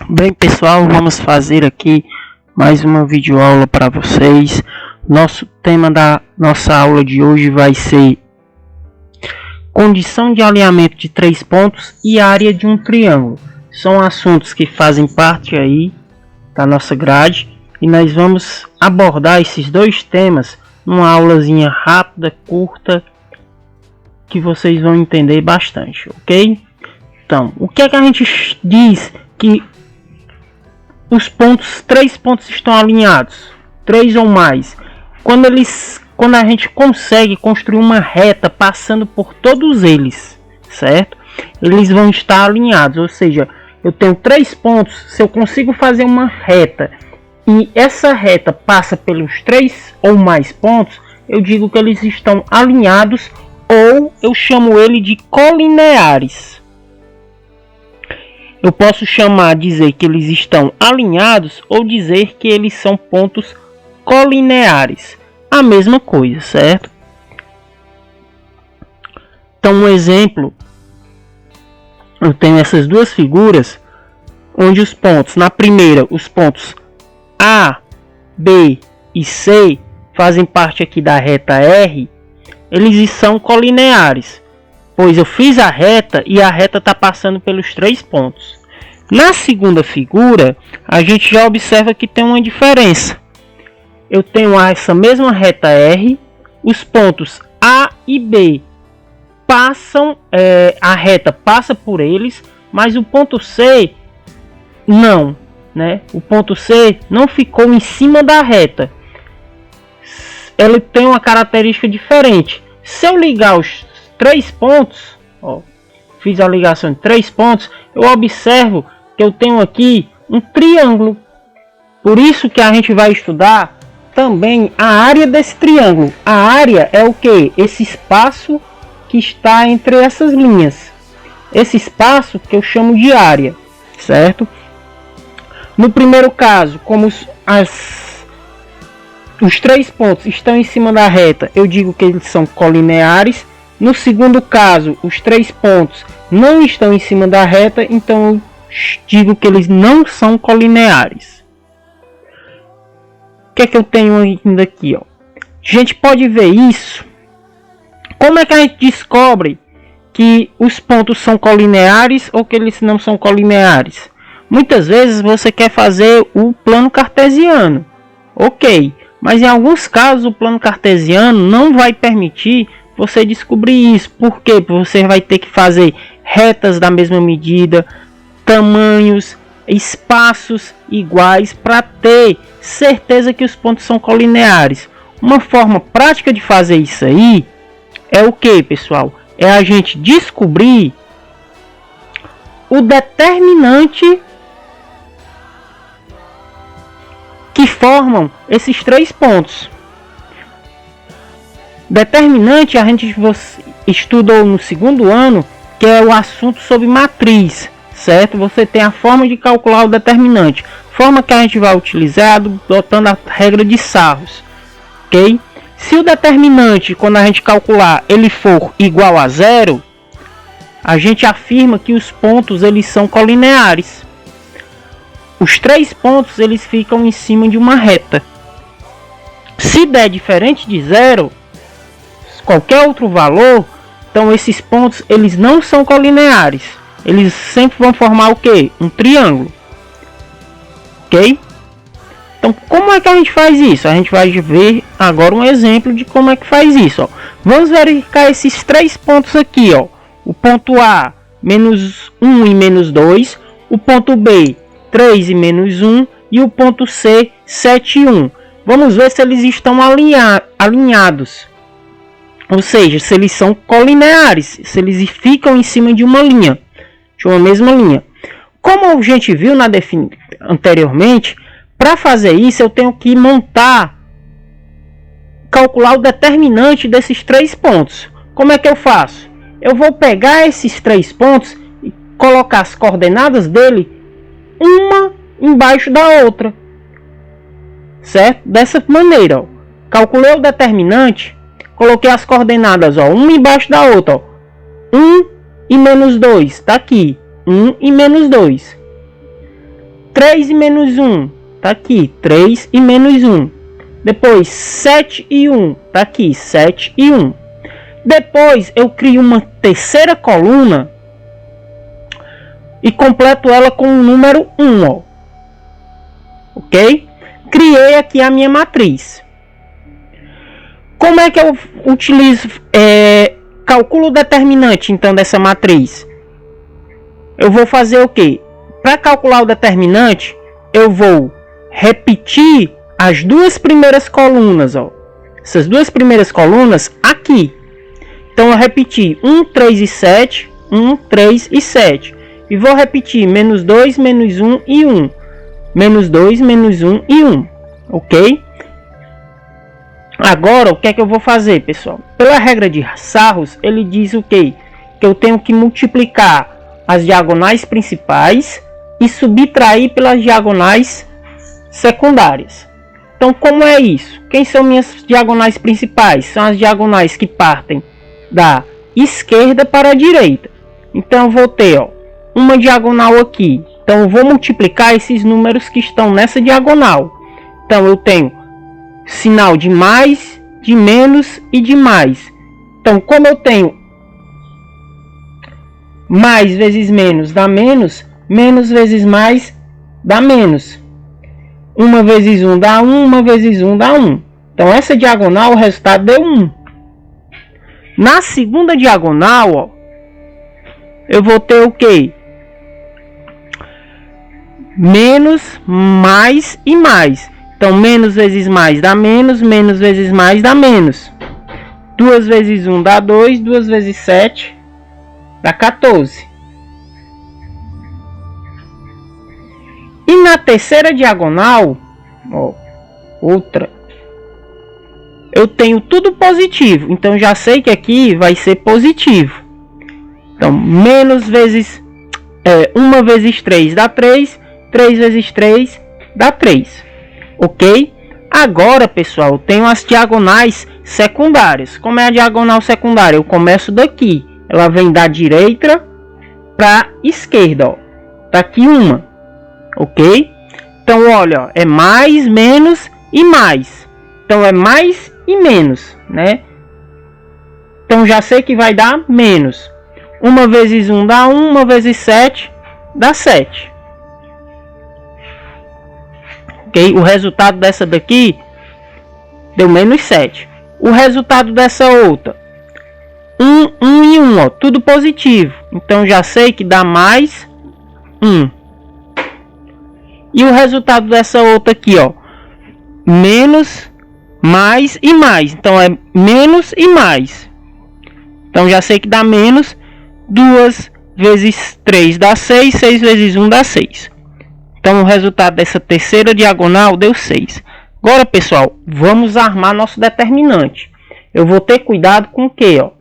Bem, pessoal, vamos fazer aqui mais uma videoaula para vocês. Nosso tema da nossa aula de hoje vai ser condição de alinhamento de 3 pontos e área de um triângulo. São assuntos que fazem parte aí da nossa grade e nós vamos abordar esses dois temas numa aulazinha rápida, curta, que vocês vão entender bastante, ok? Então, o que é que a gente diz que os pontos, 3 pontos estão alinhados, 3 ou mais, quando a gente consegue construir uma reta passando por todos eles, certo? Eles vão estar alinhados, ou seja, eu tenho 3 pontos, se eu consigo fazer uma reta e essa reta passa pelos 3 ou mais pontos, eu digo que eles estão alinhados, ou eu chamo ele de colineares. Eu posso dizer que eles estão alinhados ou dizer que eles são pontos colineares. A mesma coisa, certo? Então, um exemplo, eu tenho essas duas figuras, onde os pontos, na primeira, os pontos A, B e C fazem parte aqui da reta R, eles são colineares, pois eu fiz a reta e a reta está passando pelos 3 pontos. Na segunda figura, a gente já observa que tem uma diferença. Eu tenho essa mesma reta R, os pontos A e B passam, a reta passa por eles, mas o ponto C não, né? O ponto C não ficou em cima da reta. Ele tem uma característica diferente. Se eu ligar os 3 pontos, ó, fiz a ligação de 3 pontos, eu observo que eu tenho aqui um triângulo. Por isso que a gente vai estudar também a área desse triângulo. A área é o que? Esse espaço que está entre essas linhas. Esse espaço que eu chamo de área, certo? No primeiro caso, como os 3 pontos estão em cima da reta, eu digo que eles são colineares. No segundo caso, os 3 pontos não estão em cima da reta, então eu digo que eles não são colineares. O que é que eu tenho ainda aqui? Ó? A gente pode ver isso. Como é que a gente descobre que os pontos são colineares ou que eles não são colineares? Muitas vezes você quer fazer o plano cartesiano. Ok. Mas em alguns casos o plano cartesiano não vai permitir você descobrir isso. Por quê? Porque você vai ter que fazer retas da mesma medida, tamanhos, espaços iguais para ter certeza que os pontos são colineares. Uma forma prática de fazer isso aí é o que, pessoal? É a gente descobrir o determinante que formam esses 3 pontos. Determinante a gente estudou no segundo ano, que é o assunto sobre matriz, certo? Você tem a forma de calcular o determinante, forma que a gente vai utilizar adotando a regra de Sarros, ok? Se o determinante, quando a gente calcular, ele for igual a 0, a gente afirma que os pontos eles são colineares. Os 3 pontos eles ficam em cima de uma reta. Se der diferente de 0, qualquer outro valor, então esses pontos eles não são colineares. Eles sempre vão formar o que? Um triângulo. Ok? Então como é que a gente faz isso? A gente vai ver agora um exemplo de como é que faz isso. Ó. Vamos verificar esses 3 pontos aqui. Ó. O ponto A, menos 1 e menos 2. O ponto B, 3 e menos 1, e o ponto C, 7 e 1. Vamos ver se eles estão alinhados. Ou seja, se eles são colineares, se eles ficam em cima de uma linha, de uma mesma linha. Como a gente viu anteriormente, para fazer isso eu tenho que calcular o determinante desses 3 pontos. Como é que eu faço? Eu vou pegar esses 3 pontos e colocar as coordenadas dele uma embaixo da outra, certo? Dessa maneira, ó. Calculei o determinante, coloquei as coordenadas, ó, uma embaixo da outra, ó. 1 e menos 2, tá aqui, 1 e menos 2. 3 e menos 1, tá aqui, 3 e menos 1. Depois 7 e 1, tá aqui, 7 e 1. Depois eu crio uma terceira coluna e completo ela com o número 1, ó. Ok? Criei aqui a minha matriz. Como é que eu utilizo, calculo o determinante então dessa matriz? Eu vou fazer o que? Para calcular o determinante, eu vou repetir as duas primeiras colunas, ó. Essas duas primeiras colunas aqui. Então eu repeti 1, 3 e 7, 1, 3 e 7. E vou repetir menos 2, menos 1 e 1. Menos 2, menos 1 e 1. Ok? Agora, o que é que eu vou fazer, pessoal? Pela regra de Sarros, ele diz o quê? Que eu tenho que multiplicar as diagonais principais e subtrair pelas diagonais secundárias. Então, como é isso? Quem são minhas diagonais principais? São as diagonais que partem da esquerda para a direita. Então, eu vou ter, ó, uma diagonal aqui. Então, eu vou multiplicar esses números que estão nessa diagonal. Então, eu tenho sinal de mais, de menos e de mais. Então, como eu tenho mais vezes menos dá menos, menos vezes mais dá menos. 1 vezes 1 dá 1, 1 vezes 1 dá 1. Então, essa diagonal, o resultado deu 1. Na segunda diagonal, ó, eu vou ter o quê? Menos, mais e mais. Então, menos vezes mais dá menos, menos vezes mais dá menos. 2 vezes 1 dá 2, 2 vezes 7 dá 14. E na terceira diagonal, ó, outra, eu tenho tudo positivo. Então, já sei que aqui vai ser positivo. Então, menos vezes 1 vezes 3 dá 3, 3 vezes 3 dá 3. Ok? Agora, pessoal, eu tenho as diagonais secundárias. Como é a diagonal secundária? Eu começo daqui. Ela vem da direita para a esquerda. Ó. Tá aqui uma. Ok? Então, olha, ó, é mais, menos e mais. Então, é mais e menos, né? Então, já sei que vai dar menos. 1 vezes 1 dá 1, 1 vezes 7 dá 7. Ok? O resultado dessa daqui deu menos 7. O resultado dessa outra, 1, 1 e 1, ó, tudo positivo. Então, já sei que dá mais 1. E o resultado dessa outra aqui, ó, menos, mais e mais. Então, é menos e mais. Então, já sei que dá menos. 2 vezes 3 dá 6. 6 vezes 1 dá 6. Então, o resultado dessa terceira diagonal deu 6. Agora, pessoal, vamos armar nosso determinante. Eu vou ter cuidado com o que, ó?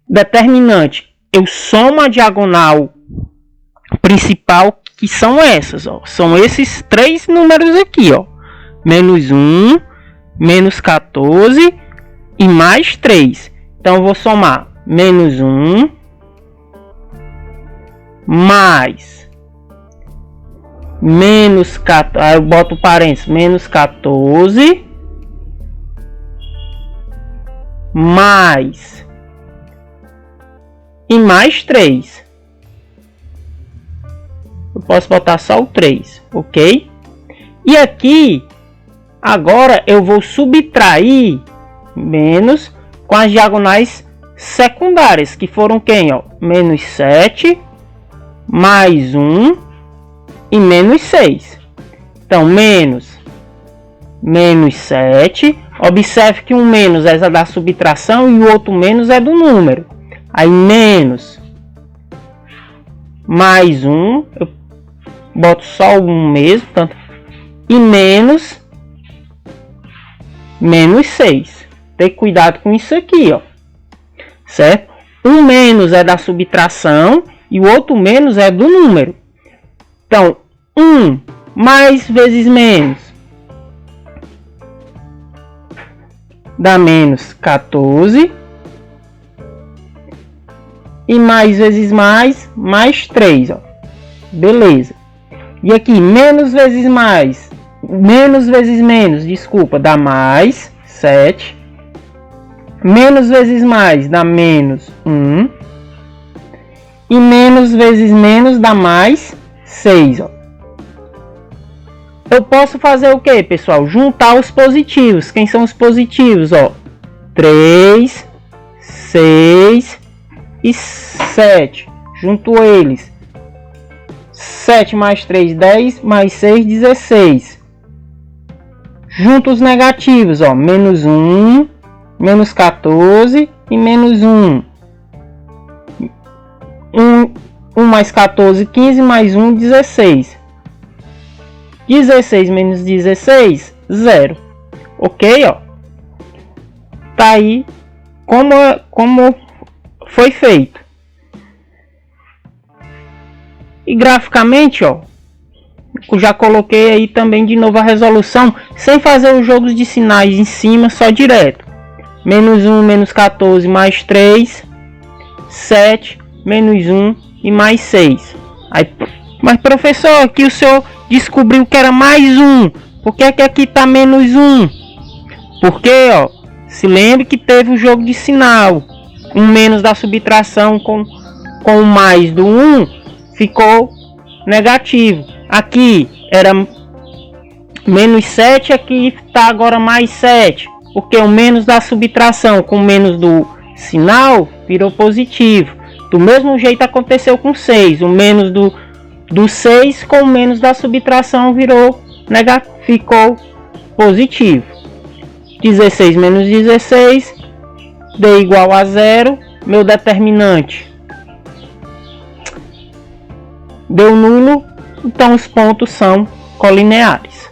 Determinante. Eu somo a diagonal principal, que são essas, ó. São esses três números aqui, ó. Menos 1, menos 14 e mais 3. Então, eu vou somar menos 1, mais menos 14, aí eu boto parênteses, menos 14, mais e mais 3. Eu posso botar só o 3, ok? E aqui, agora eu vou subtrair menos com as diagonais secundárias, que foram quem, ó? Menos 7, mais 1 e menos 6. Então, menos 7. Observe que um menos é da subtração e o outro menos é do número. Aí, menos mais 1, eu boto só o 1 mesmo, tanto, e menos 6. Tem cuidado com isso aqui, ó. Certo? Um menos é da subtração e o outro menos é do número. Então, 1 mais vezes menos dá menos 14. E mais vezes mais 3, ó. Beleza. E aqui, menos vezes mais, menos vezes menos, desculpa, dá mais 7. Menos vezes mais dá menos 1. E menos vezes menos dá mais 6. Ó. Eu posso fazer o que, pessoal? Juntar os positivos. Quem são os positivos? Ó, 3, 6 e 7. Junto eles. 7 mais 3, 10, mais 6, 16. Junto os negativos, ó, menos 1, menos 14 e menos 1. 1 mais 14, 15, mais 1, 16. 16 menos 16, 0. Ok, ó. Tá aí como foi feito. E graficamente, ó, eu já coloquei aí também de novo a resolução, sem fazer os jogos de sinais em cima, só direto. Menos 1, menos 14, mais 3, 7, menos 1 e mais 6. Aí, mas professor, aqui o senhor descobriu que era mais 1. Por que aqui tá menos 1? Porque, ó, se lembre que teve o jogo de sinal. Um menos da subtração com o mais do 1 ficou negativo. Aqui era menos 7, aqui está agora mais 7. Porque o menos da subtração com o menos do sinal virou positivo. Do mesmo jeito aconteceu com 6. O menos do 6 com o menos da subtração ficou positivo. 16 menos 16 D igual a 0. Meu determinante deu nulo. Então os pontos são colineares.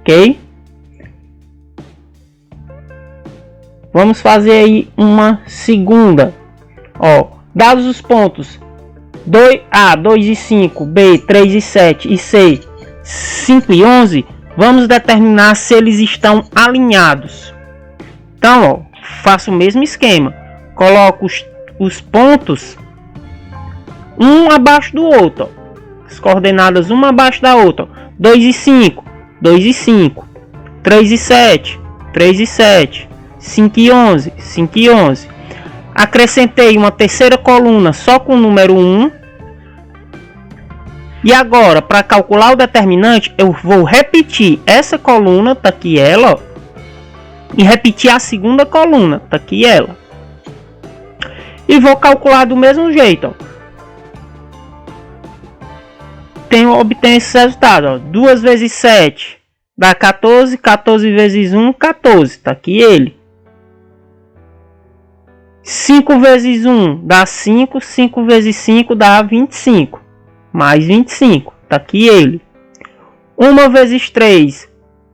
Ok? Vamos fazer aí uma segunda. Ó, dados os pontos A, 2 e 5, B, 3 e 7 e C, 5 e 11, vamos determinar se eles estão alinhados. Então, ó, faço o mesmo esquema. Coloco os pontos um abaixo do outro. Ó. As coordenadas uma abaixo da outra. Ó. 2 e 5, 2 e 5. 3 e 7, 3 e 7. 5 e 11, 5 e 11. Acrescentei uma terceira coluna só com o número 1. E agora, para calcular o determinante, eu vou repetir essa coluna, tá aqui ela, ó, e repetir a segunda coluna, tá aqui ela. E vou calcular do mesmo jeito, ó. Obtenho esse resultado, ó. 2 vezes 7 dá 14, 14 vezes 1, 14, tá aqui ele. 5 vezes 1 dá 5, 5 vezes 5 dá 25, mais 25, tá aqui ele. 1 vezes 3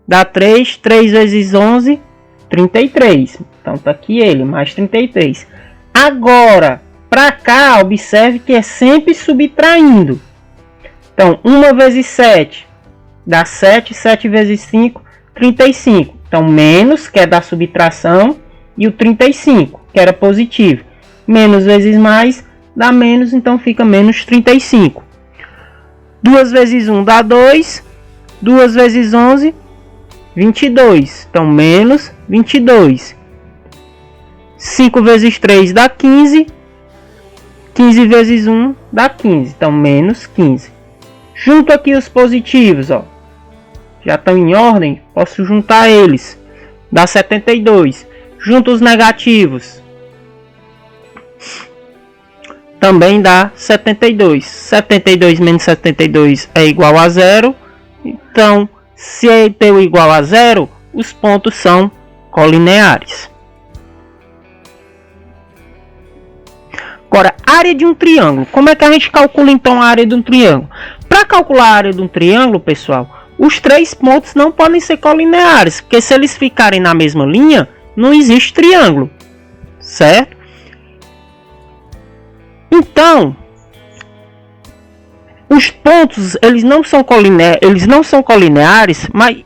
dá 3, 3 vezes 11, 33, então tá aqui ele, mais 33. Agora, para cá, observe que é sempre subtraindo. Então, 1 vezes 7 dá 7, 7 vezes 5, 35. Então, menos, que é da subtração, e o 35, que era positivo. Menos vezes mais dá menos, então fica menos 35. 2 vezes 1 dá 2. 2 vezes 11, 22. Então, menos 22. 5 vezes 3 dá 15. 15 vezes 1 dá 15. Então, menos 15. Junto aqui os positivos, ó. Já estão em ordem, posso juntar eles. Dá 72. Junto os negativos. Também dá 72. 72 menos 72 é igual a 0. Então, se deu igual a 0, os pontos são colineares. Agora, área de um triângulo. Como é que a gente calcula então a área de um triângulo? Para calcular a área de um triângulo, pessoal, os três pontos não podem ser colineares, porque se eles ficarem na mesma linha, não existe triângulo, certo? Então, os pontos eles não são colineares, mas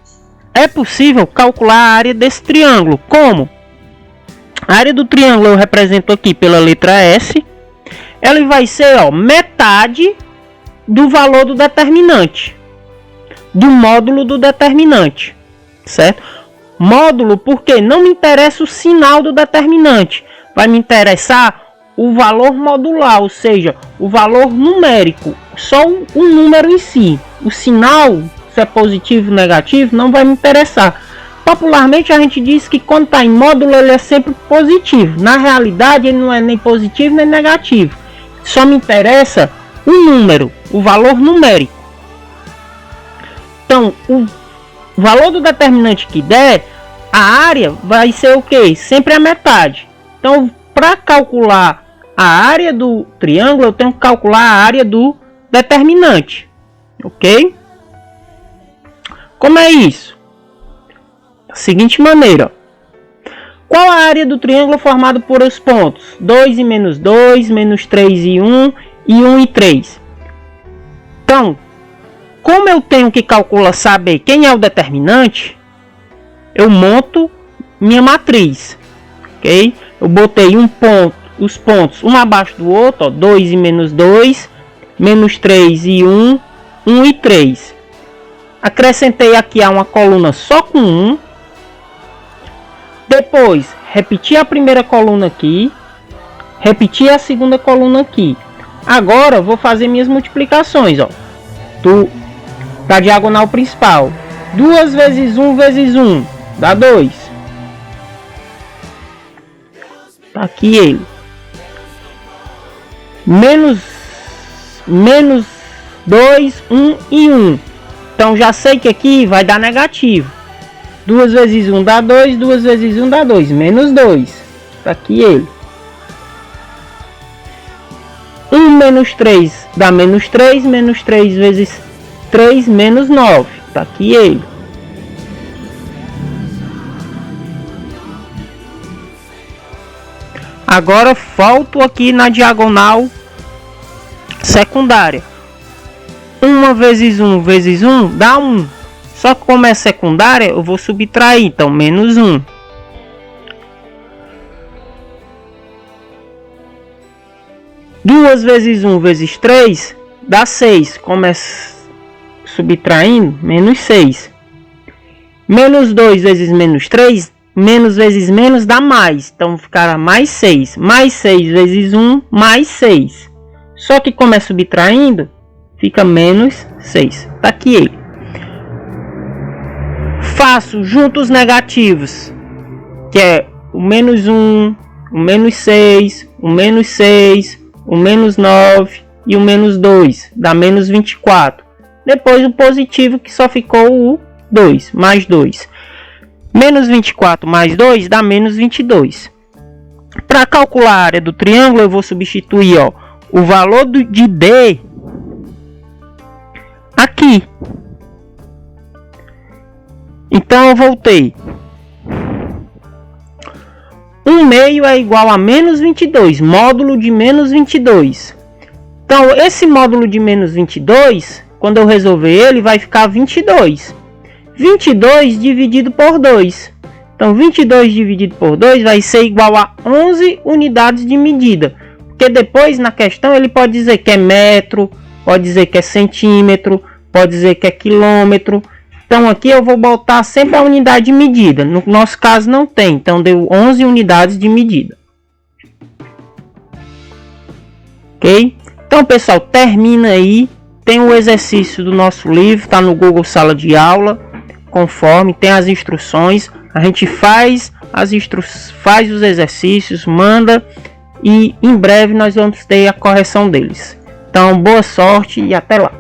é possível calcular a área desse triângulo. Como? A área do triângulo eu represento aqui pela letra S. Ela vai ser, ó, metade do valor do determinante, do módulo do determinante, certo? Módulo porque não me interessa o sinal do determinante, vai me interessar o valor modular, ou seja, o valor numérico, só o número em si. O sinal, se é positivo ou negativo, não vai me interessar. Popularmente a gente diz que quando está em módulo ele é sempre positivo. Na realidade ele não é nem positivo nem negativo. Só me interessa o número, o valor numérico. Então, o valor do determinante que der, a área vai ser o que? Sempre a metade. Então, para calcular a área do triângulo, eu tenho que calcular a área do determinante. Ok? Como é isso? Da seguinte maneira. Qual a área do triângulo formado por os pontos? 2 e menos 2, menos 3 e 1, e 1 e 3. Então, como eu tenho que calcular, saber quem é o determinante, eu monto minha matriz. Ok? Eu botei os pontos um abaixo do outro, ó, 2 e menos 2, menos 3 e 1, 1 e 3. Acrescentei aqui a uma coluna só com 1. Depois, repeti a primeira coluna aqui, repeti a segunda coluna aqui. Agora, vou fazer minhas multiplicações, ó, da diagonal principal. 2 vezes 1 vezes 1, dá 2. Tá aqui ele. Menos 2, 1 e 1. Então já sei que aqui vai dar negativo. 2 vezes 1 dá 2, 2 vezes 1 dá 2, menos 2. Tá aqui ele. 1 menos 3 dá menos 3, menos 3 vezes 3, menos 9. Tá aqui ele. Agora volto aqui na diagonal secundária. 1 vezes 1 vezes 1 dá 1. Só que como é secundária, eu vou subtrair. Então, menos 1. Duas vezes 1 vezes 3 dá 6. Como é subtraindo, menos 6. Menos 2 vezes menos 3, menos vezes menos dá mais. Então ficará mais 6. Mais 6 vezes 1, mais 6. Só que como é subtraindo, fica menos 6. Tá aqui ele. Faço juntos negativos, que é o menos 1, o menos 6, o menos 6, o menos 9 e o menos 2. Dá menos 24. Depois o positivo, que só ficou o 2, mais 2. Menos 24 mais 2 dá menos 22. Para calcular a área do triângulo, eu vou substituir, ó, o valor de D aqui. Então eu voltei. 1 meio é igual a menos 22, módulo de menos 22. Então esse módulo de menos 22, quando eu resolver ele, vai ficar 22. 22 dividido por 2. Então 22 dividido por 2 vai ser igual a 11 unidades de medida. Porque depois na questão ele pode dizer que é metro, pode dizer que é centímetro, pode dizer que é quilômetro. Então aqui eu vou botar sempre a unidade de medida. No nosso caso não tem, então deu 11 unidades de medida. Ok? Então pessoal, termina aí. Tem o exercício do nosso livro, está no Google Sala de Aula. Conforme tem as instruções, a gente faz os exercícios, manda e em breve nós vamos ter a correção deles. Então boa sorte e até lá.